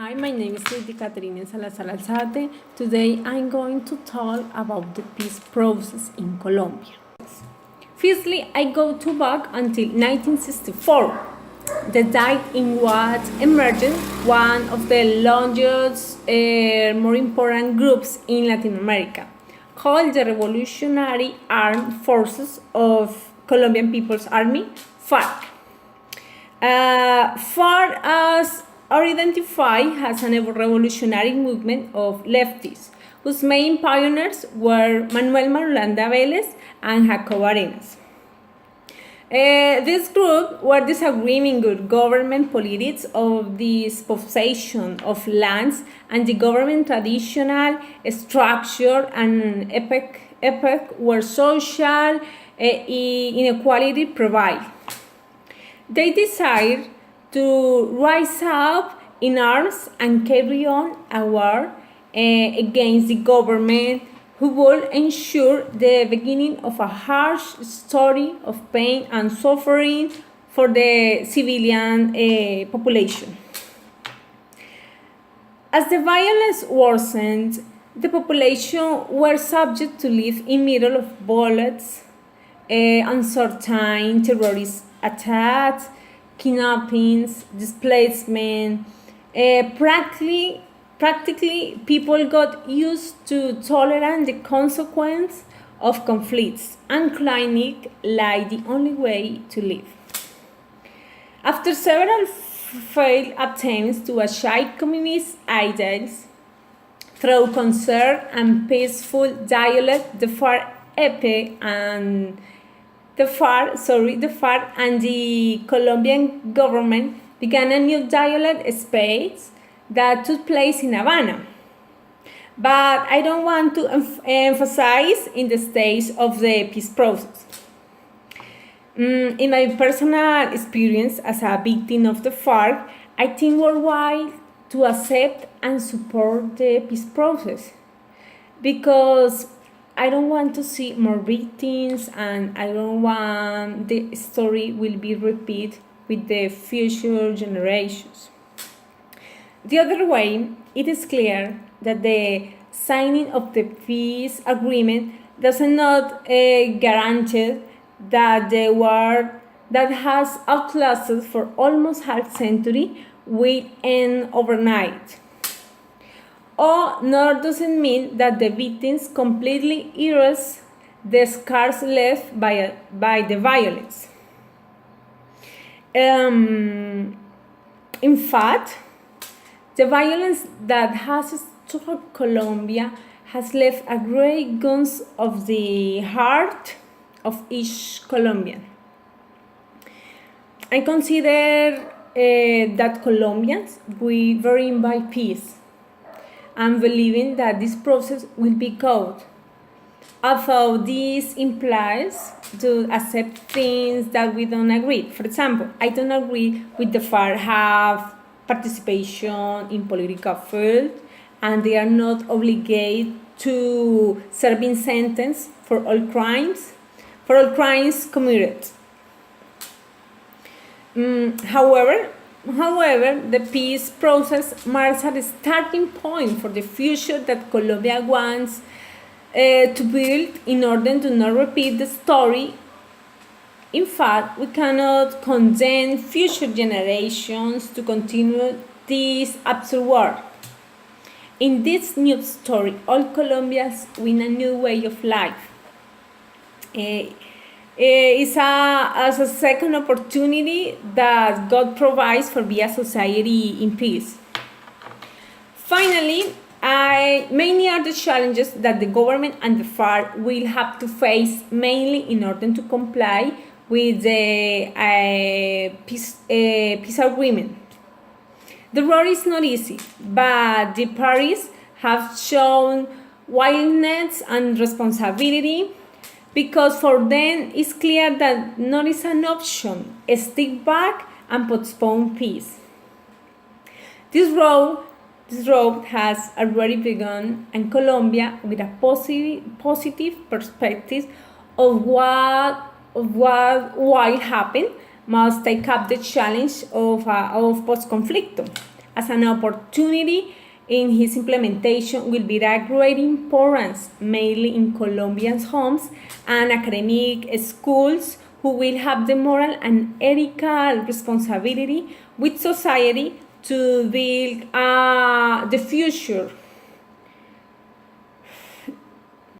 Hi, my name is Lady Caterina Salazar Alzate. Today I'm going to talk about the peace process in Colombia. Firstly, I go back until 1964, the date in what emerged one of the largest, more important groups in Latin America, called the Revolutionary Armed Forces of Colombian People's Army, FARC. FARC are identified as a revolutionary movement of leftists, whose main pioneers were Manuel Marulanda Vélez and Jacob Arenas. This group were disagreeing with government politics of dispossession of lands and the government traditional structure and epoch where social inequality prevailed. They decided to rise up in arms and carry on a war against the government, who would ensure the beginning of a harsh story of pain and suffering for the civilian population. As the violence worsened, the population were subject to live in middle of bullets, uncertain terrorist attacks, kidnappings, displacement. Practically, people got used to tolerate the consequence of conflicts and claiming it like the only way to live. After several failed attempts to achieve communist ideals through concert and peaceful dialogue, the FARC and the Colombian government began a new dialogue space that took place in Havana. But I don't want to emphasize in the stage of the peace process. In my personal experience as a victim of the FARC, I think worldwide to accept and support the peace process, because I don't want to see more victims, and I don't want the story will be repeated with the future generations. The other way, it is clear that the signing of the peace agreement does not guarantee that the war that has outlasted for almost half a century will end overnight. Or nor does it mean that the victims completely erase the scars left by the violence. In fact, the violence that has struck Colombia has left a great wounds of the heart of each Colombian. I consider that Colombians will very invite peace, and believing that this process will be good, although this implies to accept things that we don't agree. For example, I don't agree with the FARC have participation in political field, and they are not obligated to serving sentence for all crimes committed. However, the peace process marks a starting point for the future that Colombia wants to build in order to not repeat the story. In fact, we cannot condemn future generations to continue this absurd war. In this new story, all Colombians win a new way of life. It's as a second opportunity that God provides for be a society in peace. Finally, many are the challenges that the government and the FARC will have to face, mainly in order to comply with the peace agreement. The road is not easy, but the parties have shown willingness and responsibility, because for them it's clear that not is an option, stick back and postpone peace. This road has already begun, and Colombia, with a positive perspective of what will happen, must take up the challenge of post-conflicto. as an opportunity in his implementation will be a great importance, mainly in Colombian homes and academic schools, who will have the moral and ethical responsibility with society to build the future